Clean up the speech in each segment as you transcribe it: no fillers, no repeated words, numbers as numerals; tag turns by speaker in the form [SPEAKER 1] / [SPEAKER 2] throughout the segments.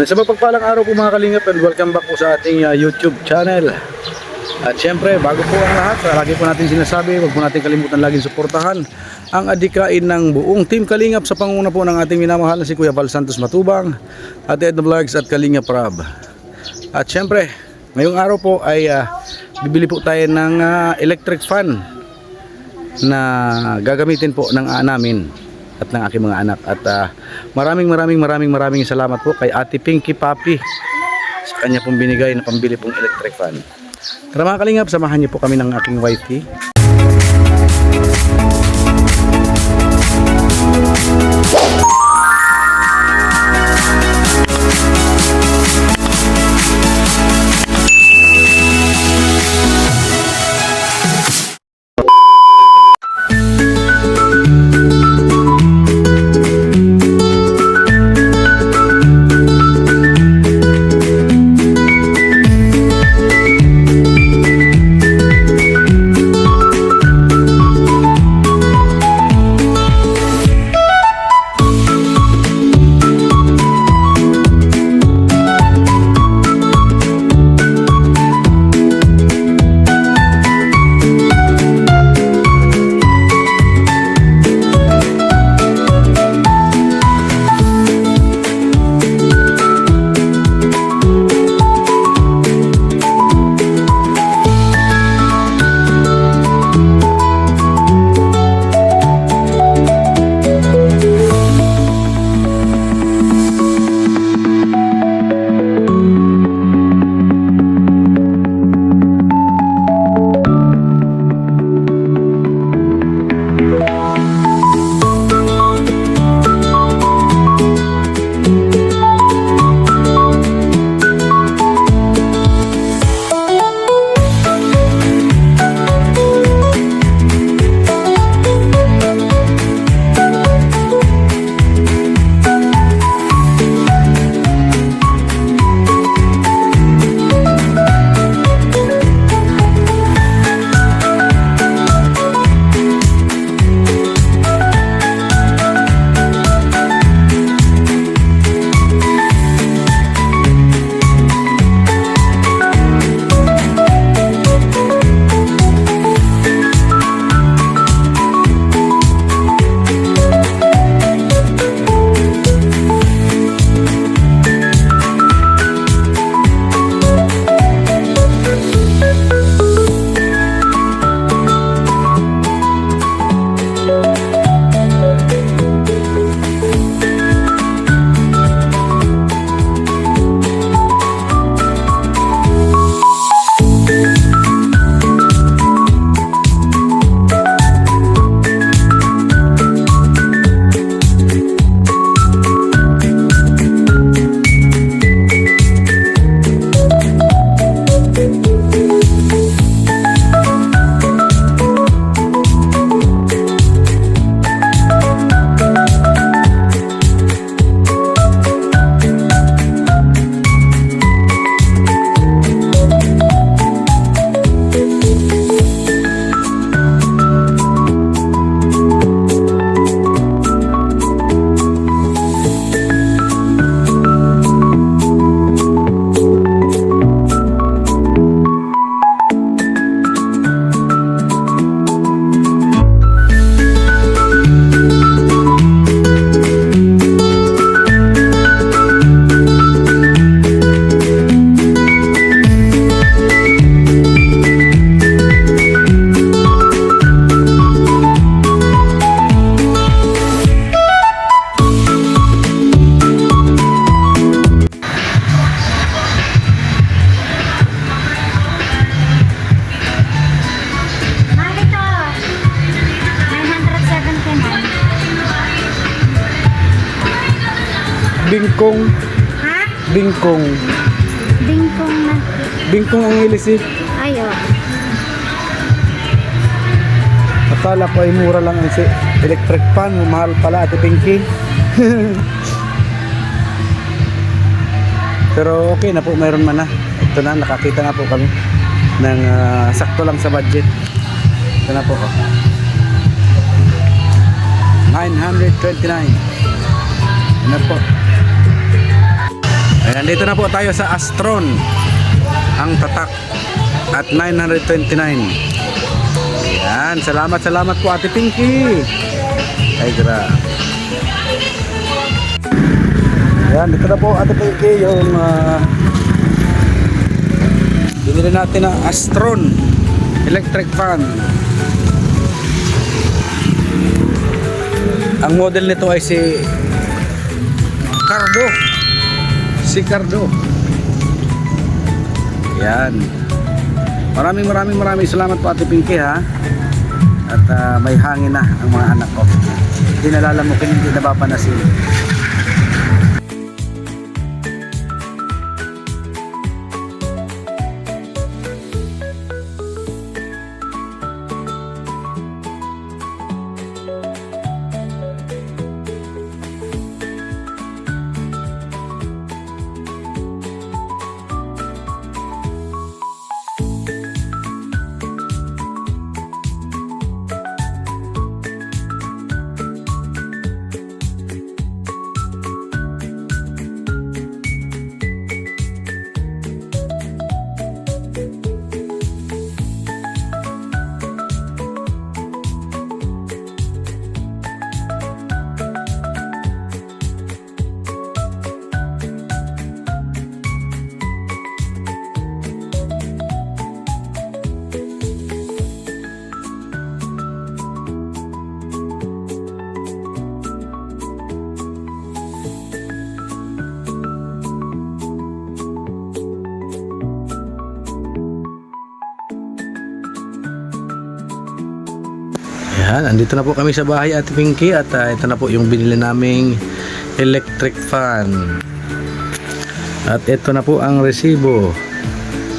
[SPEAKER 1] Sa mapagpalang araw po mga kalingap, and welcome back po sa ating YouTube channel. At syempre, bago po ang lahat, lagi po natin sinasabi, huwag po natin kalimutan laging suportahan ang adikain ng buong Team Kalingap sa pangunguna po ng ating minamahal na si Kuya Val Santos Matubang at Edna Vlogs at Kalingap Rab. At syempre, ngayong araw po ay bibili po tayo ng electric fan na gagamitin po ng namin at ng aking mga anak. At maraming salamat po kay Ate Pinky Papi sa kanya pong binigay na pambili pong electric fan. Tara mga kalingap, samahan niyo po kami ng aking wifey. Bingkong.
[SPEAKER 2] Ha?
[SPEAKER 1] Bingkong.
[SPEAKER 2] Bingkong na.
[SPEAKER 1] Bingkong ang ilis eh.
[SPEAKER 2] Ayo.
[SPEAKER 1] Akala ko ay mura lang ang electric fan. Mahal pala Ate Pinky. Pero okay na po, mayroon man na. Ito na, nakakita na po kami ng sakto lang sa budget. Ito na po. 929. Ano po? Ayan, dito na po tayo sa Astron. Ang tatak at 929. Ayan, salamat po Ate Pinky. Ay, grabe. Ayan, dito na po Ate Pinky yung binili natin ng Astron electric fan. Ang model nito ay si Cardo. Si Cardo. Ayan. Maraming salamat po Ate Pinky ha. At may hangin na ang mga anak ko. Hindi nalalamukin, hindi napapanasin. Ayan, andito na po kami sa bahay Ate Pinky at ito na po yung binili naming electric fan. At ito na po ang resibo.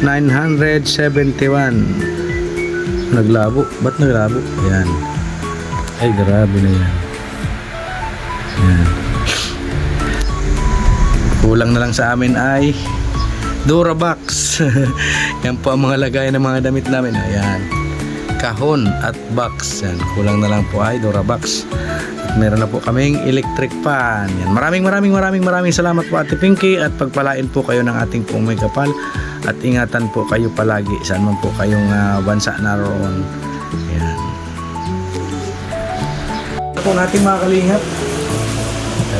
[SPEAKER 1] 971. Naglabo. Ba't naglabo? Ayan. Ay, grabe na yan. Ayan. Kulang na lang sa amin ay Durabox. Yan po ang mga lagayan ng mga damit namin. Ayan. Kahon at box. Yan. Kulang na lang po ay Durabox. At meron na po kaming electric fan. Yan. Maraming salamat po Ate Pinky at pagpalain po kayo ng ating pong may kapal at ingatan po kayo palagi saan man po kayong bansa naroon. Yan. Ito po natin mga kalingap.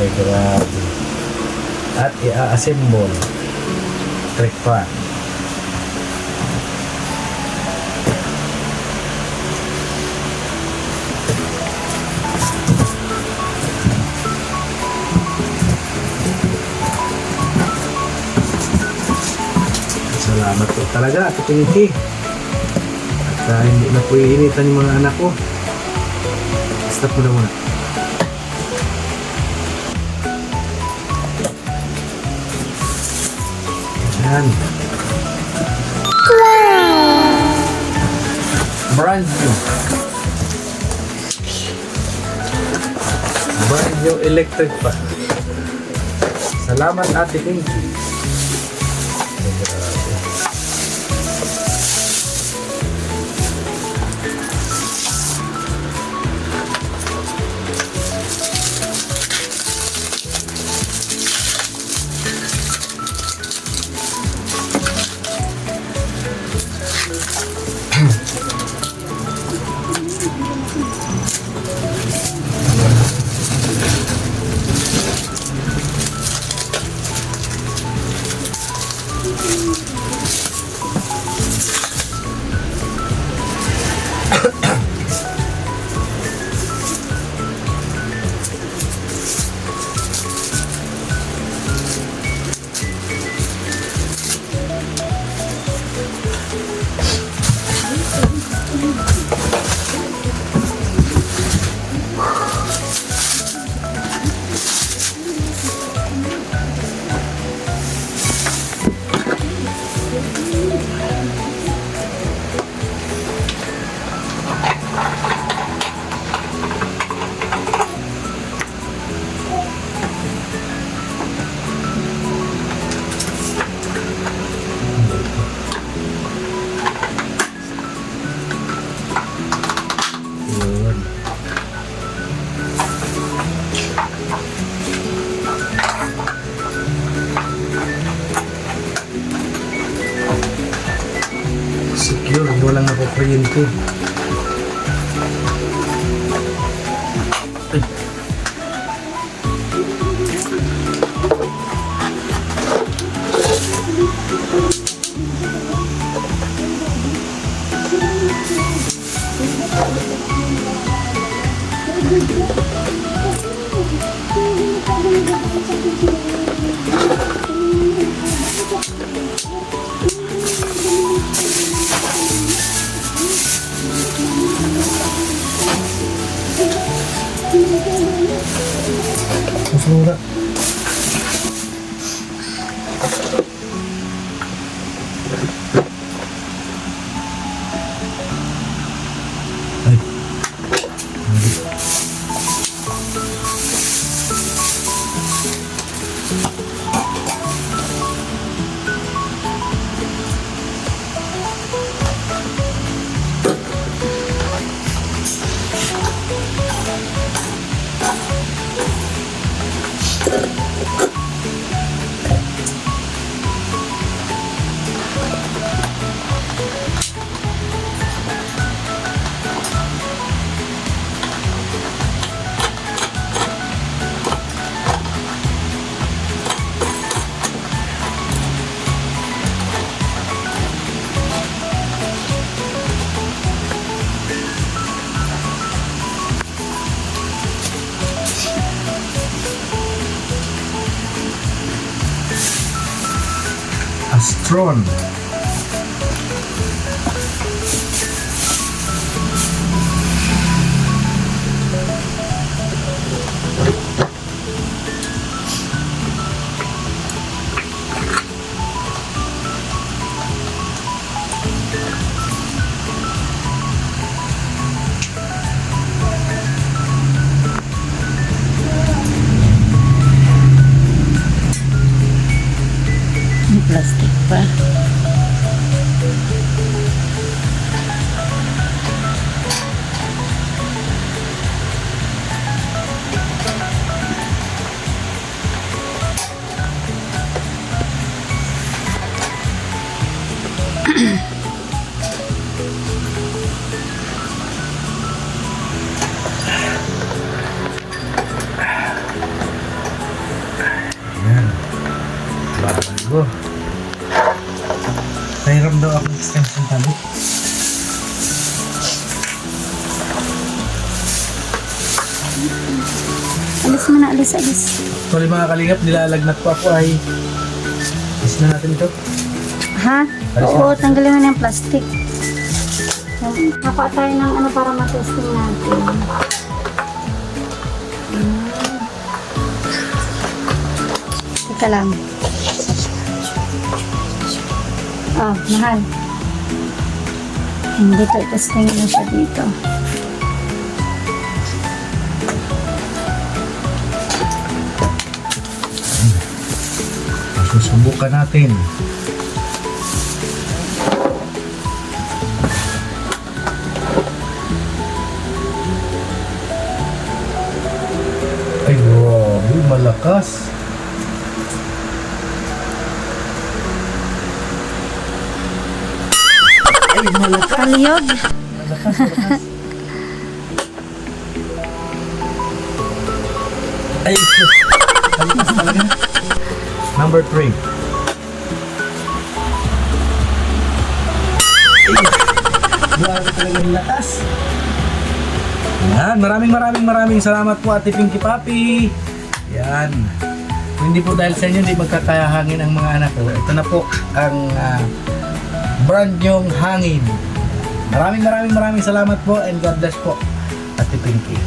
[SPEAKER 1] Ay grabe. At i-assemble electric fan. Salamat po talaga Ate Pinky. At hindi na po iinitan yung mga anak ko. Stop mo na muna. Ayan. Brand new. Brand new electric fan. Salamat Ate Pinky. Yun, walang nakukuryente. Ay. Masura. Ay. Astron.
[SPEAKER 2] May plastic pa.
[SPEAKER 1] Yan. Bago. Pahiram daw ako extension tali.
[SPEAKER 2] Alis mo na, alis, alis.
[SPEAKER 1] Sorry mga kalingap, nilalagnat po ako ay alis na natin ito.
[SPEAKER 2] Ha?
[SPEAKER 1] Alis
[SPEAKER 2] Oo, tanggalin mo na yung plastic. Nakuha tayo ng ano para matesting natin. Teka lang. Oh, mahal. Hindi to, testing na siya dito.
[SPEAKER 1] Susubukan natin. Ay, wow, malakas. Ay, malakas.
[SPEAKER 2] Kaliyog.
[SPEAKER 1] Malakas, malakas. Ay, malakas talaga. Number 3. Grabe talaga ang lakas. Yan, maraming salamat po Ate Pinky Papi. Yan. Kung hindi po dahil sa inyo, hindi magkakayahangin ang mga anak ko. Ito na po ang brand nyong hangin. Maraming salamat po and God bless po Ate Pinky.